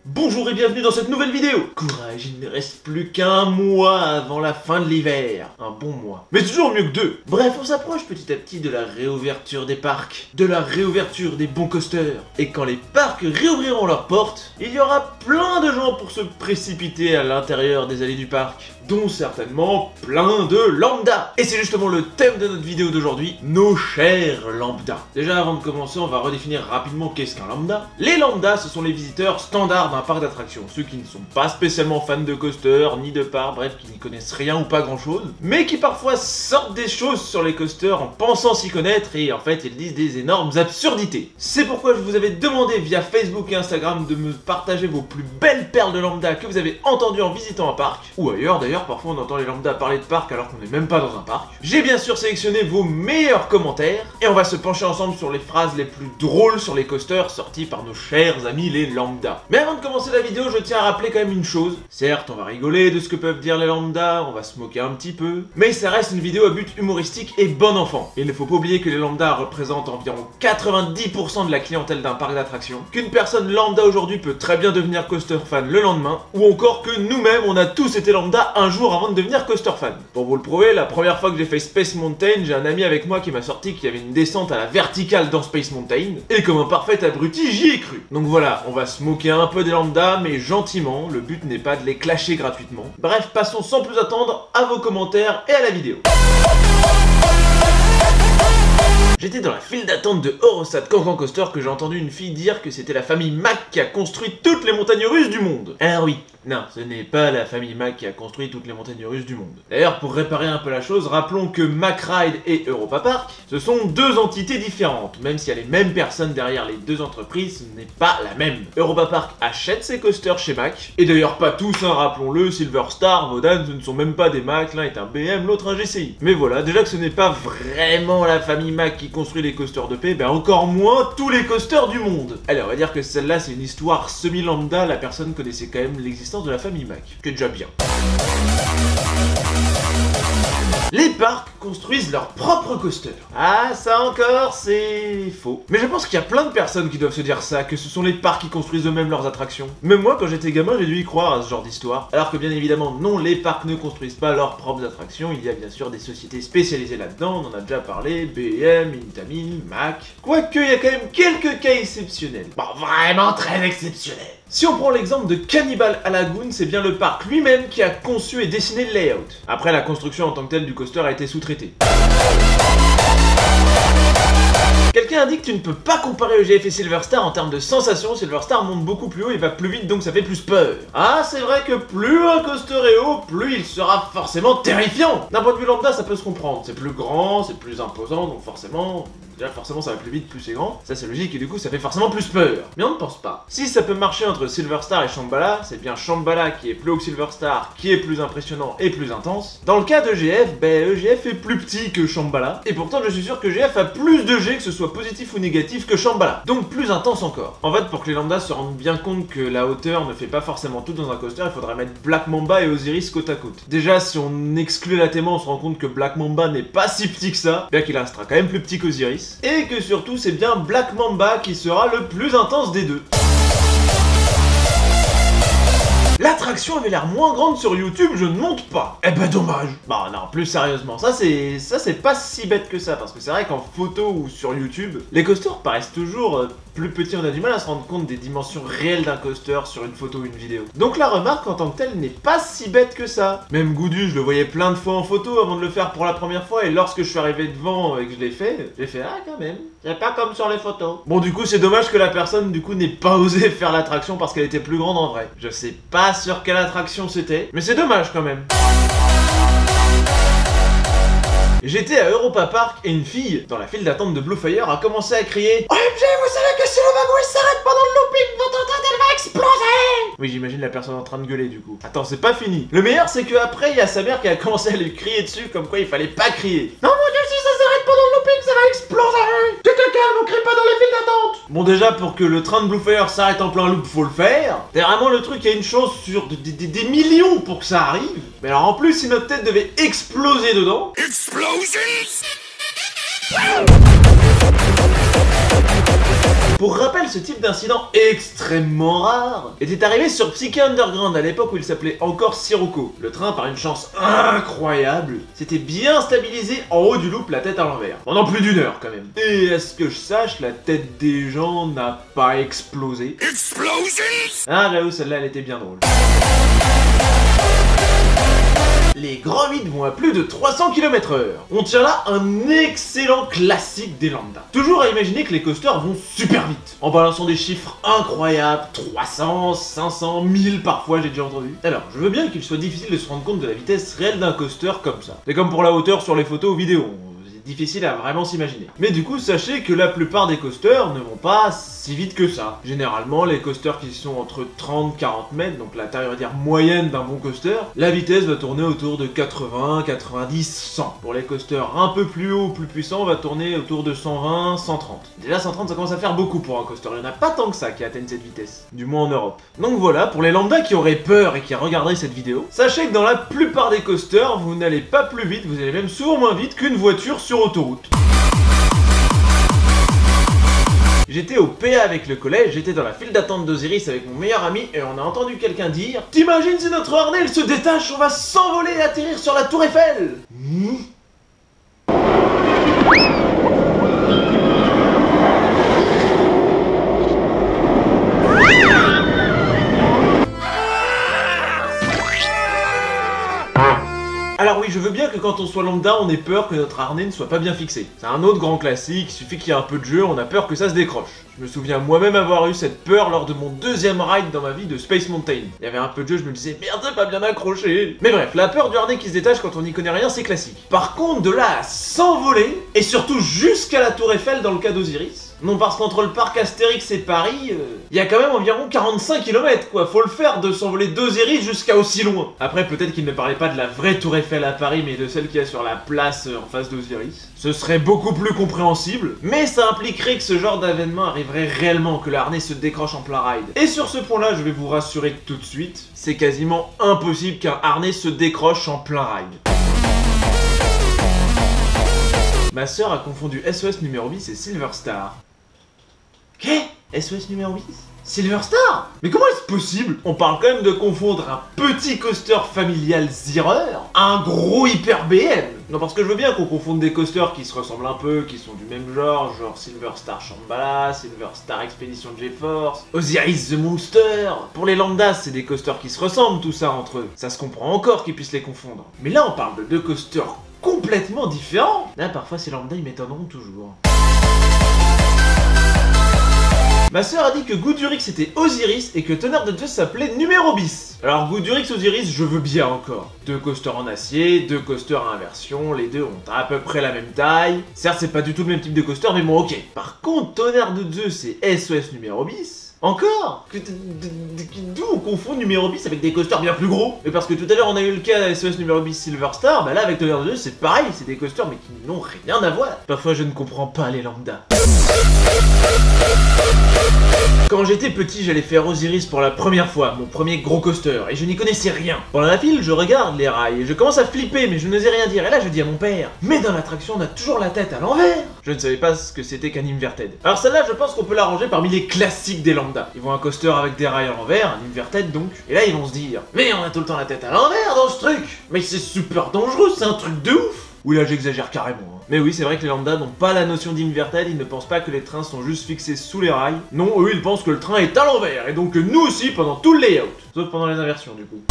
Bonjour et bienvenue dans cette nouvelle vidéo. Courage, il ne reste plus qu'un mois avant la fin de l'hiver. Un bon mois. Mais toujours mieux que deux. Bref, on s'approche petit à petit de la réouverture des parcs, de la réouverture des bons coasters. Et quand les parcs réouvriront leurs portes, il y aura plein de gens pour se précipiter à l'intérieur des allées du parc, dont certainement plein de lambda. Et c'est justement le thème de notre vidéo d'aujourd'hui, nos chers lambda. Déjà avant de commencer, on va redéfinir rapidement qu'est-ce qu'un lambda. Les lambda, ce sont les visiteurs standards d'un parc d'attractions, ceux qui ne sont pas spécialement fans de coasters, ni de parcs, bref, qui n'y connaissent rien ou pas grand chose, mais qui parfois sortent des choses sur les coasters en pensant s'y connaître et en fait ils disent des énormes absurdités. C'est pourquoi je vous avais demandé via Facebook et Instagram de me partager vos plus belles perles de lambda que vous avez entendues en visitant un parc, ou ailleurs d'ailleurs, parfois on entend les lambda parler de parc alors qu'on n'est même pas dans un parc. J'ai bien sûr sélectionné vos meilleurs commentaires, et on va se pencher ensemble sur les phrases les plus drôles sur les coasters sorties par nos chers amis les lambda. Mais avant de commencer la vidéo, je tiens à rappeler quand même une chose. Certes, on va rigoler de ce que peuvent dire les lambda, on va se moquer un petit peu, mais ça reste une vidéo à but humoristique et bon enfant. Il ne faut pas oublier que les lambda représentent environ 90% de la clientèle d'un parc d'attractions, qu'une personne lambda aujourd'hui peut très bien devenir coaster fan le lendemain, ou encore que nous-mêmes, on a tous été lambda un jour avant de devenir coaster fan. Pour vous le prouver, la première fois que j'ai fait Space Mountain, j'ai un ami avec moi qui m'a sorti qu'il y avait une descente à la verticale dans Space Mountain, et comme un parfait abruti, j'y ai cru. Donc voilà, on va se moquer un peu des lambda, mais gentiment, le but n'est pas de les clasher gratuitement. Bref, passons sans plus attendre à vos commentaires et à la vidéo. J'étais dans la file d'attente de Eurosat Cancan Coaster que j'ai entendu une fille dire que c'était la famille Mack qui a construit toutes les montagnes russes du monde. Ah oui, non, ce n'est pas la famille Mack qui a construit toutes les montagnes russes du monde. D'ailleurs, pour réparer un peu la chose, rappelons que Mack Ride et Europa Park, ce sont deux entités différentes. Même s'il y a les mêmes personnes derrière les deux entreprises, ce n'est pas la même. Europa Park achète ses coasters chez Mack, et d'ailleurs pas tous, hein, rappelons-le, Silver Star, Vodan, ce ne sont même pas des Mack, l'un est un BM, l'autre un GCI. Mais voilà, déjà que ce n'est pas vraiment la famille Mack qui construit les coasters de paix, ben encore moins tous les coasters du monde. Allez, on va dire que celle-là c'est une histoire semi-lambda, la personne connaissait quand même l'existence de la famille Mack, qui est déjà bien. Les parcs construisent leurs propres coasters. Ah, ça encore, c'est faux. Mais je pense qu'il y a plein de personnes qui doivent se dire ça, que ce sont les parcs qui construisent eux-mêmes leurs attractions. Même moi, quand j'étais gamin, j'ai dû y croire à ce genre d'histoire. Alors que bien évidemment, non, les parcs ne construisent pas leurs propres attractions. Il y a bien sûr des sociétés spécialisées là-dedans, on en a déjà parlé, BM, Intamin, Mack. Quoique, il y a quand même quelques cas exceptionnels. Bon, vraiment très exceptionnels. Si on prend l'exemple de Cannibal à Lagoon, c'est bien le parc lui-même qui a conçu et dessiné le layout. Après, la construction en tant que telle du coaster a été sous-traitée. Quelqu'un a dit que tu ne peux pas comparer EGF et Silver Star en termes de sensation. Silver Star monte beaucoup plus haut et va plus vite, donc ça fait plus peur. Ah, c'est vrai que plus un coaster est haut, plus il sera forcément terrifiant. D'un point de vue lambda, ça peut se comprendre. C'est plus grand, c'est plus imposant, donc forcément... Déjà, forcément, ça va plus vite, plus c'est grand. Ça, c'est logique, et du coup, ça fait forcément plus peur. Mais on ne pense pas. Si ça peut marcher entre Silver Star et Shambhala, c'est bien Shambhala qui est plus haut que Silver Star, qui est plus impressionnant et plus intense. Dans le cas d'EGF, EGF est plus petit que Shambhala. Et pourtant, je suis sûr que EGF a plus de G, que ce soit positif ou négatif, que Shambhala. Donc plus intense encore. En fait, pour que les lambdas se rendent bien compte que la hauteur ne fait pas forcément tout dans un coaster, il faudrait mettre Black Mamba et Osiris côte à côte. Déjà, si on exclut la théma, on se rend compte que Black Mamba n'est pas si petit que ça, bien qu'il restera quand même plus petit qu'Osiris. Et que surtout c'est bien Black Mamba qui sera le plus intense des deux. L'attraction avait l'air moins grande sur YouTube, je ne monte pas. Eh ben dommage. Bah non, plus sérieusement, ça c'est pas si bête que ça, parce que c'est vrai qu'en photo ou sur YouTube, les coasters paraissent toujours plus petits, on a du mal à se rendre compte des dimensions réelles d'un coaster sur une photo ou une vidéo. Donc la remarque en tant que telle n'est pas si bête que ça. Même Goudu, je le voyais plein de fois en photo avant de le faire pour la première fois, et lorsque je suis arrivé devant et que je l'ai fait, j'ai fait ah quand même, c'est pas comme sur les photos. Bon du coup c'est dommage que la personne du coup n'ait pas osé faire l'attraction parce qu'elle était plus grande en vrai. Je sais pas sur quelle attraction c'était, mais c'est dommage quand même. J'étais à Europa Park et une fille, dans la file d'attente de Bluefire, a commencé à crier OMG, vous savez que si le wagon il s'arrête pendant le looping, votre tête elle va exploser. Oui, j'imagine la personne en train de gueuler du coup. Attends, c'est pas fini. Le meilleur c'est que après il y a sa mère qui a commencé à lui crier dessus comme quoi il fallait pas crier. Non mon dieu, si ça s'arrête pendant le looping, ça va exploser. Tu te calmes, on crie pas dans les files d'attente. Bon déjà, pour que le train de Bluefire s'arrête en plein loop, faut le faire. C'est vraiment le truc, il y a une chance sur des millions pour que ça arrive. Mais alors en plus, si notre tête devait exploser dedans... Explosions. Pour rappel, ce type d'incident extrêmement rare était arrivé sur Psyché Underground à l'époque où il s'appelait encore Sirocco. Le train, par une chance incroyable, s'était bien stabilisé en haut du loop, la tête à l'envers. Pendant plus d'1 heure quand même. Et à ce que je sache, la tête des gens n'a pas explosé. Ah j'avoue, celle-là elle était bien drôle. Les grands 8 vont à plus de 300 km/h. On tient là un excellent classique des lambda. Toujours à imaginer que les coasters vont super vite, en balançant des chiffres incroyables, 300, 500, 1000 parfois j'ai déjà entendu. Alors, je veux bien qu'il soit difficile de se rendre compte de la vitesse réelle d'un coaster comme ça. C'est comme pour la hauteur sur les photos ou vidéos. Difficile à vraiment s'imaginer. Mais du coup, sachez que la plupart des coasters ne vont pas si vite que ça. Généralement, les coasters qui sont entre 30-40 mètres, donc la taille on va dire moyenne d'un bon coaster, la vitesse va tourner autour de 80, 90, 100. Pour les coasters un peu plus hauts, plus puissants, on va tourner autour de 120, 130. Déjà 130 ça commence à faire beaucoup pour un coaster, il n'y en a pas tant que ça qui atteignent cette vitesse, du moins en Europe. Donc voilà, pour les lambda qui auraient peur et qui regarderaient cette vidéo, sachez que dans la plupart des coasters, vous n'allez pas plus vite, vous allez même souvent moins vite qu'une voiture sur autoroute. J'étais au PA avec le collège, j'étais dans la file d'attente d'Osiris avec mon meilleur ami et on a entendu quelqu'un dire « T'imagines si notre harnais il se détache, on va s'envoler et atterrir sur la tour Eiffel !» Alors oui, je veux bien que quand on soit lambda, on ait peur que notre harnais ne soit pas bien fixé. C'est un autre grand classique, il suffit qu'il y ait un peu de jeu, on a peur que ça se décroche. Je me souviens moi-même avoir eu cette peur lors de mon deuxième ride dans ma vie de Space Mountain. Il y avait un peu de jeu, je me disais merde, c'est pas bien accroché. Mais bref, la peur du harnais qui se détache quand on n'y connaît rien, c'est classique. Par contre, de là à s'envoler, et surtout jusqu'à la tour Eiffel dans le cas d'Osiris, non, parce qu'entre le parc Astérix et Paris, il y a quand même environ 45 km quoi, faut le faire de s'envoler d'Osiris jusqu'à aussi loin. Après peut-être qu'il ne parlait pas de la vraie tour Eiffel à Paris, mais de celle qu'il y a sur la place en face d'Osiris. Ce serait beaucoup plus compréhensible, mais ça impliquerait que ce genre d'événement arriverait réellement, que le harnais se décroche en plein ride. Et sur ce point-là, je vais vous rassurer tout de suite, c'est quasiment impossible qu'un harnais se décroche en plein ride. Ma sœur a confondu SOS numéro 10 et Silver Star. Qu'est SOS numéro 10 Silver Star? Mais comment est-ce possible? On parle quand même de confondre un petit coaster familial Zierer à un gros hyper BM. Non, parce que je veux bien qu'on confonde des coasters qui se ressemblent un peu, qui sont du même genre Silver Star Shambhala, Silver Star Expedition GeForce, Osiris the Monster. Pour les lambdas, c'est des coasters qui se ressemblent tout ça entre eux. Ça se comprend encore qu'ils puissent les confondre. Mais là, on parle de deux coasters complètement différents. Là, parfois, ces lambdas, ils m'étonneront toujours. Ma sœur a dit que Goudurix c'était Osiris et que Tonnerre de Dieu s'appelait Numéro Bis. Alors Goudurix, Osiris, je veux bien encore. Deux coasters en acier, deux coasters à inversion, les deux ont à peu près la même taille. Certes, c'est pas du tout le même type de coaster, mais bon, ok. Par contre, Tonnerre de Dieu, c'est SOS Numéro Bis. Encore? D'où on confond numéro bis avec des coasters bien plus gros? Et parce que tout à l'heure on a eu le cas SOS numéro bis Silver Star, bah là avec Tonnerre de Dieu c'est pareil, c'est des coasters mais qui n'ont rien à voir. Parfois je ne comprends pas les lambdas. Quand j'étais petit, j'allais faire Osiris pour la première fois, mon premier gros coaster, et je n'y connaissais rien. Pendant la file, je regarde les rails, et je commence à flipper, mais je n'osais rien dire, et là je dis à mon père, mais dans l'attraction on a toujours la tête à l'envers. Je ne savais pas ce que c'était qu'un inverted. Alors celle-là, je pense qu'on peut la ranger parmi les classiques des lambdas. Ils vont un coaster avec des rails à l'envers, un inverted donc, et là ils vont se dire, mais on a tout le temps la tête à l'envers dans ce truc. Mais c'est super dangereux, c'est un truc de ouf. Oui là j'exagère carrément. Mais oui, c'est vrai que les lambdas n'ont pas la notion d'inverted, ils ne pensent pas que les trains sont juste fixés sous les rails. Non, eux ils pensent que le train est à l'envers, et donc nous aussi pendant tout le layout. Sauf pendant les inversions du coup.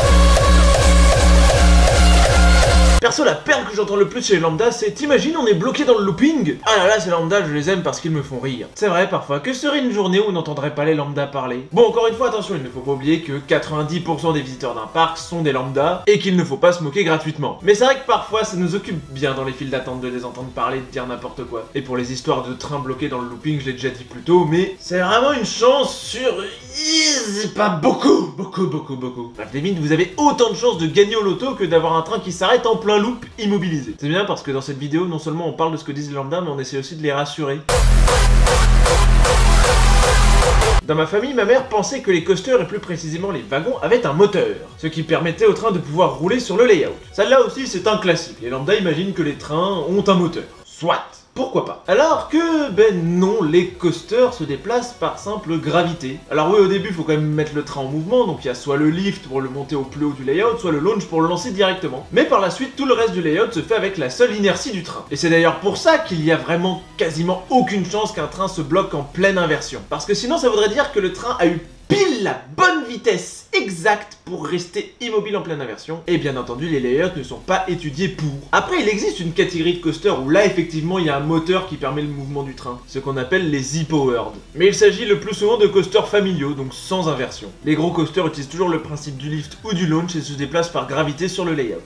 Perso, la perle que j'entends le plus chez les lambdas, c'est t'imagines on est bloqué dans le looping. Ah là là, ces lambdas, je les aime parce qu'ils me font rire. C'est vrai, parfois, que serait une journée où on n'entendrait pas les lambdas parler? Bon, encore une fois, attention, il ne faut pas oublier que 90% des visiteurs d'un parc sont des lambdas et qu'il ne faut pas se moquer gratuitement. Mais c'est vrai que parfois, ça nous occupe bien dans les files d'attente de les entendre parler, de dire n'importe quoi. Et pour les histoires de trains bloqués dans le looping, je l'ai déjà dit plus tôt, mais c'est vraiment une chance sur... c'est pas beaucoup. Bref, limite, vous avez autant de chances de gagner au loto que d'avoir un train qui s'arrête en plein loop immobilisé. C'est bien parce que dans cette vidéo, non seulement on parle de ce que disent les lambdas, mais on essaie aussi de les rassurer. Dans ma famille, ma mère pensait que les coasters, et plus précisément les wagons, avaient un moteur, ce qui permettait au train de pouvoir rouler sur le layout. Celle-là aussi, c'est un classique. Les lambdas imaginent que les trains ont un moteur. Soit. pourquoi pas. Alors que, ben non, les coasters se déplacent par simple gravité. Alors oui, au début, il faut quand même mettre le train en mouvement, donc il y a soit le lift pour le monter au plus haut du layout, soit le launch pour le lancer directement. Mais par la suite, tout le reste du layout se fait avec la seule inertie du train. Et c'est d'ailleurs pour ça qu'il y a vraiment quasiment aucune chance qu'un train se bloque en pleine inversion. Parce que sinon, ça voudrait dire que le train a eu pile la bonne vitesse exacte pour rester immobile en pleine inversion. Et bien entendu, les layouts ne sont pas étudiés pour. Après, il existe une catégorie de coaster où là, effectivement, il y a un moteur qui permet le mouvement du train, ce qu'on appelle les e-powered. Mais il s'agit le plus souvent de coasters familiaux, donc sans inversion. Les gros coasters utilisent toujours le principe du lift ou du launch et se déplacent par gravité sur le layout.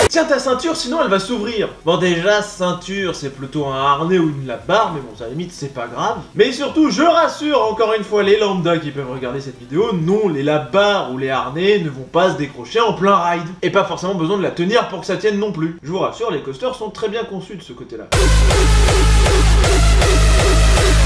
Tiens ta ceinture, sinon elle va s'ouvrir. Bon déjà, ceinture, c'est plutôt un harnais ou une barre, mais bon, ça limite, c'est pas grave. Mais surtout, je rassure encore une fois les lambda qui peuvent regarder cette vidéo, non, les barres ou les harnais ne vont pas se décrocher en plein ride. Et pas forcément besoin de la tenir pour que ça tienne non plus. Je vous rassure, les coasters sont très bien conçus de ce côté-là.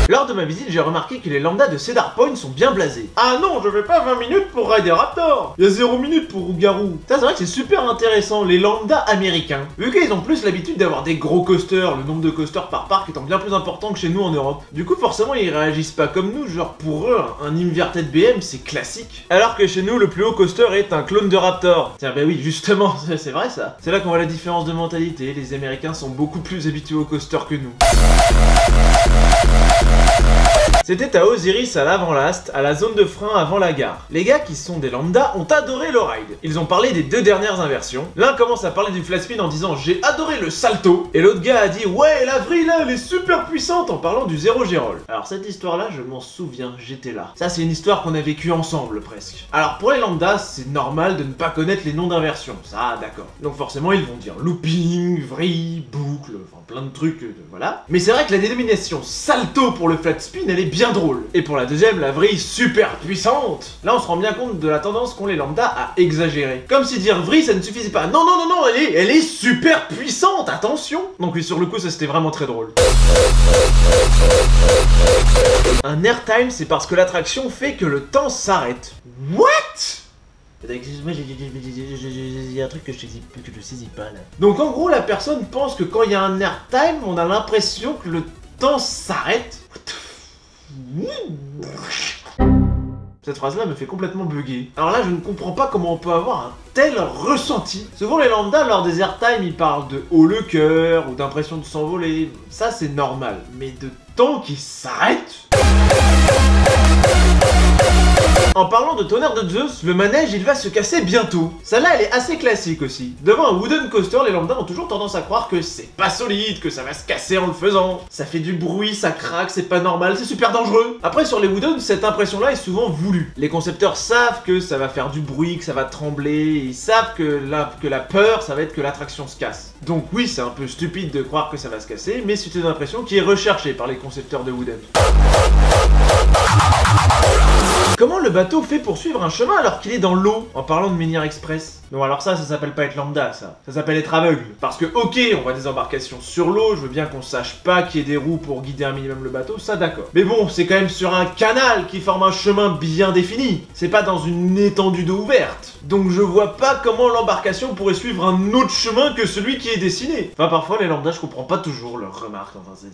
Lors de ma visite, j'ai remarqué que les lambda de Cedar Point sont bien blasés. Ah non, je vais pas 20 minutes pour rider Raptor. Il y a 0 minutes pour Rougarou. Ça, c'est vrai que c'est super intéressant, les lambda américains. Vu qu'ils ont plus l'habitude d'avoir des gros coasters, le nombre de coasters par parc étant bien plus important que chez nous en Europe. Du coup, forcément, ils réagissent pas comme nous, genre pour eux, un inverted BM, c'est classique. Alors que chez nous, le plus haut coaster est un clone de Raptor. Tiens, bah oui, justement, c'est vrai ça. C'est là qu'on voit la différence de mentalité, les Américains sont beaucoup plus habitués aux coasters que nous. C'était à Osiris à l'avant-last, à la zone de frein avant la gare. Les gars qui sont des lambda ont adoré le ride. Ils ont parlé des 2 dernières inversions. L'un commence à parler du flat spin en disant j'ai adoré le salto. Et l'autre gars a dit ouais la vrille là elle est super puissante en parlant du zéro gérol. Alors cette histoire là je m'en souviens, j'étais là. Ça c'est une histoire qu'on a vécue ensemble presque. Alors pour les lambda c'est normal de ne pas connaître les noms d'inversions. Ça d'accord. Donc forcément ils vont dire looping, vrille, boucle, enfin plein de trucs, voilà. Mais c'est vrai que la dénomination salto pour le flat spin elle est bien drôle. Et pour la deuxième, la vrille super puissante. Là on se rend bien compte de la tendance qu'ont les lambda à exagérer. Comme si dire vrille ça ne suffisait pas. Non non non non, elle est super puissante, attention. Donc oui sur le coup ça c'était vraiment très drôle. Un airtime c'est parce que l'attraction fait que le temps s'arrête. What? Excuse-moi, il y a un truc que je saisis pas là. Donc en gros la personne pense que quand il y a un airtime on a l'impression que le temps s'arrête. Cette phrase-là me fait complètement bugger. Alors là, je ne comprends pas comment on peut avoir un tel ressenti. Souvent, les lambda, lors des airtime, ils parlent de haut le cœur ou d'impression de s'envoler. Ça, c'est normal. Mais de temps qui s'arrête. En parlant de tonnerre de Zeus, le manège il va se casser bientôt. Celle-là elle est assez classique aussi. Devant un wooden coaster, les lambda ont toujours tendance à croire que c'est pas solide, que ça va se casser en le faisant. Ça fait du bruit, ça craque, c'est pas normal, c'est super dangereux. Après sur les wooden, cette impression-là est souvent voulue. Les concepteurs savent que ça va faire du bruit, que ça va trembler, ils savent que la peur, ça va être que l'attraction se casse. Donc oui, c'est un peu stupide de croire que ça va se casser, mais c'est une impression qui est recherchée par les concepteurs de wooden. Comment le bateau fait pour suivre un chemin alors qu'il est dans l'eau? En parlant de Minière Express. Non alors ça s'appelle pas être lambda ça. Ça s'appelle être aveugle. Parce que ok, on voit des embarcations sur l'eau, je veux bien qu'on sache pas qu'il y ait des roues pour guider un minimum le bateau, ça d'accord. Mais bon, c'est quand même sur un canal qui forme un chemin bien défini. C'est pas dans une étendue d'eau ouverte. Donc je vois pas comment l'embarcation pourrait suivre un autre chemin que celui qui est dessiné. Enfin parfois les lambda je comprends pas toujours leurs remarques, enfin c'est...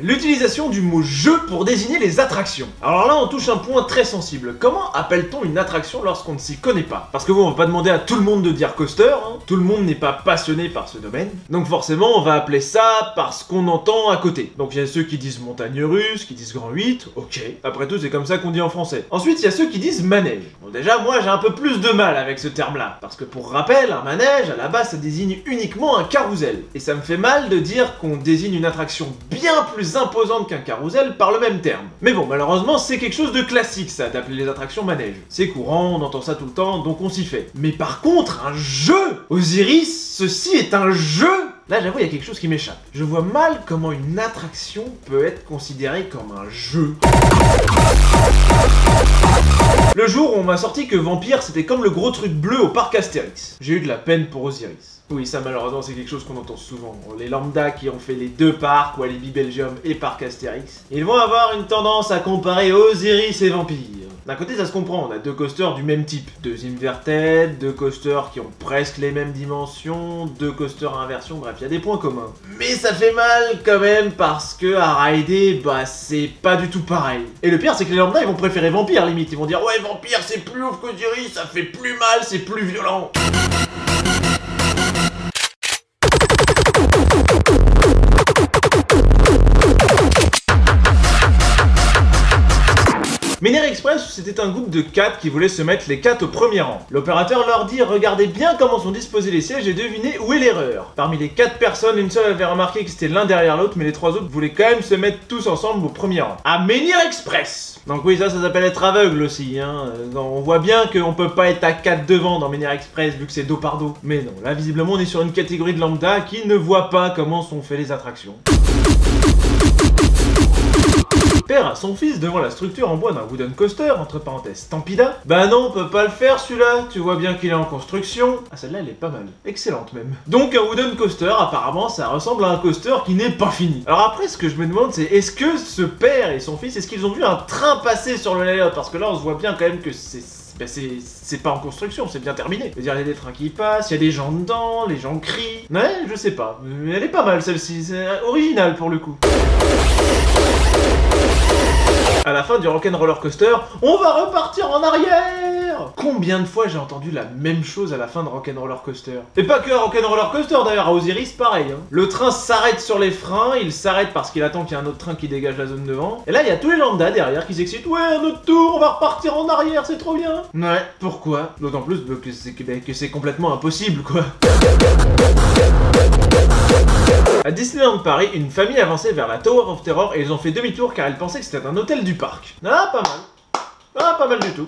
L'utilisation du mot jeu pour désigner les attractions. Alors là on touche un point très sensible. Comment appelle-t-on une attraction lorsqu'on ne s'y connaît pas? Parce que bon, on va pas demander à tout le monde de dire coaster, hein. Tout le monde n'est pas passionné par ce domaine. Donc forcément on va appeler ça par ce qu'on entend à côté. Donc il y a ceux qui disent montagne russe, qui disent grand 8, ok. Après tout c'est comme ça qu'on dit en français. Ensuite il y a ceux qui disent manège. Bon déjà moi j'ai un peu plus de mal avec ce terme là. Parce que pour rappel, un manège à la base ça désigne uniquement un carrousel. Et ça me fait mal de dire qu'on désigne une attraction bien plus imposante qu'un carrousel par le même terme. Mais bon, malheureusement, c'est quelque chose de classique ça, d'appeler les attractions manèges. C'est courant, on entend ça tout le temps, donc on s'y fait. Mais par contre, un jeu! Osiris, ceci est un jeu! Là, j'avoue, il y a quelque chose qui m'échappe. Je vois mal comment une attraction peut être considérée comme un jeu. Le jour où on m'a sorti que Vampire, c'était comme le gros truc bleu au parc Astérix. J'ai eu de la peine pour Osiris. Oui, ça malheureusement c'est quelque chose qu'on entend souvent. Les lambda qui ont fait les 2 parcs, Walibi Belgium et Parc Astérix, ils vont avoir une tendance à comparer Osiris et Vampire. D'un côté ça se comprend, on a deux coasters du même type, deux inverted, deux coasters qui ont presque les mêmes dimensions, deux coasters à inversion, bref il y a des points communs. Mais ça fait mal quand même parce que à rider, bah c'est pas du tout pareil. Et le pire c'est que les lambda ils vont préférer Vampire limite, ils vont dire ouais Vampire c'est plus ouf que Ziri, ça fait plus mal, c'est plus violent. Menhir Express, c'était un groupe de 4 qui voulaient se mettre les 4 au premier rang. L'opérateur leur dit regardez bien comment sont disposés les sièges et devinez où est l'erreur. Parmi les 4 personnes, une seule avait remarqué que c'était l'un derrière l'autre, mais les 3 autres voulaient quand même se mettre tous ensemble au premier rang. À Menhir Express. Donc oui, ça s'appelle être aveugle aussi, hein. On voit bien qu'on peut pas être à 4 devant dans Menhir Express vu que c'est dos par dos. Mais non, là visiblement on est sur une catégorie de lambda qui ne voit pas comment sont faites les attractions. Père à son fils devant la structure en bois d'un wooden coaster, entre parenthèses Stampida. Bah non, on peut pas le faire celui-là, tu vois bien qu'il est en construction. Ah celle-là elle est pas mal, excellente même. Donc un wooden coaster, apparemment ça ressemble à un coaster qui n'est pas fini. Alors après ce que je me demande c'est est-ce que ce père et son fils, est-ce qu'ils ont vu un train passer sur le layout? Parce que là on se voit bien quand même que c'est pas en construction, c'est bien terminé. Je veux dire, il y a des trains qui passent, il y a des gens dedans, les gens crient. Ouais, je sais pas, mais elle est pas mal celle-ci, c'est original pour le coup. À la fin du Rock'n'Roller Coaster, on va repartir en arrière. Combien de fois j'ai entendu la même chose à la fin de Rock'n'Roller Coaster? Et pas que à Rock'n'Roller Coaster d'ailleurs, à Osiris pareil. Hein. Le train s'arrête sur les freins, il s'arrête parce qu'il attend qu'il y ait un autre train qui dégage la zone devant. Et là il y a tous les lambda derrière qui s'excitent. Ouais, un autre tour, on va repartir en arrière, c'est trop bien. Ouais, pourquoi? D'autant plus que c'est complètement impossible quoi. À Disneyland Paris, une famille avançait vers la Tower of Terror et ils ont fait demi-tour car ils pensaient que c'était un hôtel du parc. Ah, pas mal. Ah, pas mal du tout.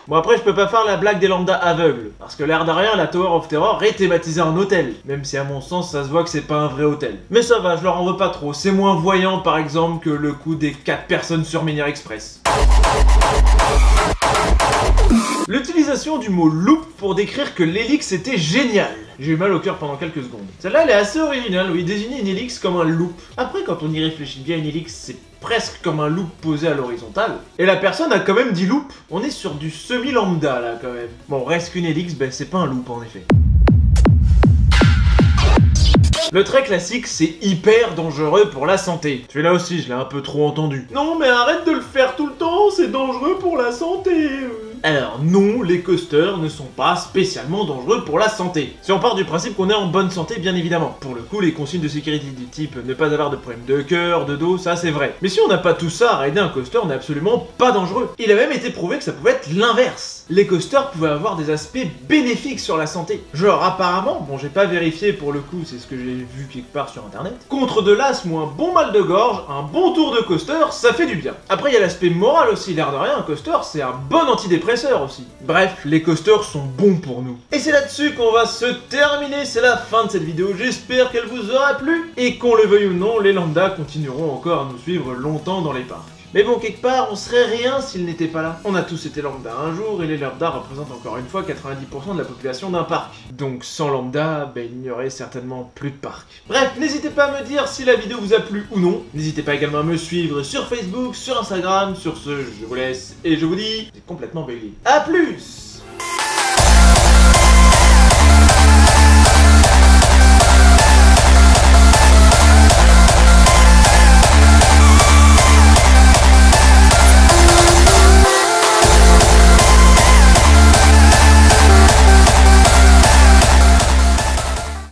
Bon après je peux pas faire la blague des lambda aveugles, parce que l'air de rien la Tower of Terror est thématisée en hôtel, même si à mon sens ça se voit que c'est pas un vrai hôtel. Mais ça va, je leur en veux pas trop, c'est moins voyant par exemple que le coup des 4 personnes sur Menhir Express. L'utilisation du mot loop pour décrire que l'hélix était génial. J'ai eu mal au cœur pendant quelques secondes. Celle-là elle est assez originale, oui, désigner une hélix comme un loop. Après quand on y réfléchit bien, une hélix c'est presque comme un loop posé à l'horizontale. Et la personne a quand même dit loop. On est sur du semi-lambda là quand même. Bon, reste qu'une hélix, ben c'est pas un loop en effet. Le trait classique, c'est hyper dangereux pour la santé. Celui-là aussi, je l'ai un peu trop entendu. Non, mais arrête de le faire tout le temps, c'est dangereux pour la santé. Alors non, les coasters ne sont pas spécialement dangereux pour la santé. Si on part du principe qu'on est en bonne santé, bien évidemment. Pour le coup, les consignes de sécurité du type ne pas avoir de problème de cœur, de dos, ça c'est vrai. Mais si on n'a pas tout ça, rider un coaster n'est absolument pas dangereux. Il a même été prouvé que ça pouvait être l'inverse. Les coasters pouvaient avoir des aspects bénéfiques sur la santé. Genre apparemment, bon j'ai pas vérifié pour le coup, c'est ce que j'ai vu quelque part sur internet, contre de l'asthme ou un bon mal de gorge, un bon tour de coaster, ça fait du bien. Après il y a l'aspect moral aussi, l'air de rien, un coaster c'est un bon antidépresseur aussi. Bref, les coasters sont bons pour nous. Et c'est là-dessus qu'on va se terminer, c'est la fin de cette vidéo, j'espère qu'elle vous aura plu, et qu'on le veuille ou non, les lambda continueront encore à nous suivre longtemps dans les parcs. Mais bon, quelque part, on serait rien s'ils n'étaient pas là. On a tous été lambda un jour, et les lambda représentent encore une fois 90% de la population d'un parc. Donc sans lambda, ben, il n'y aurait certainement plus de parc. Bref, n'hésitez pas à me dire si la vidéo vous a plu ou non. N'hésitez pas également à me suivre sur Facebook, sur Instagram. Sur ce, je vous laisse, et je vous dis, c'est complètement bailé. A plus!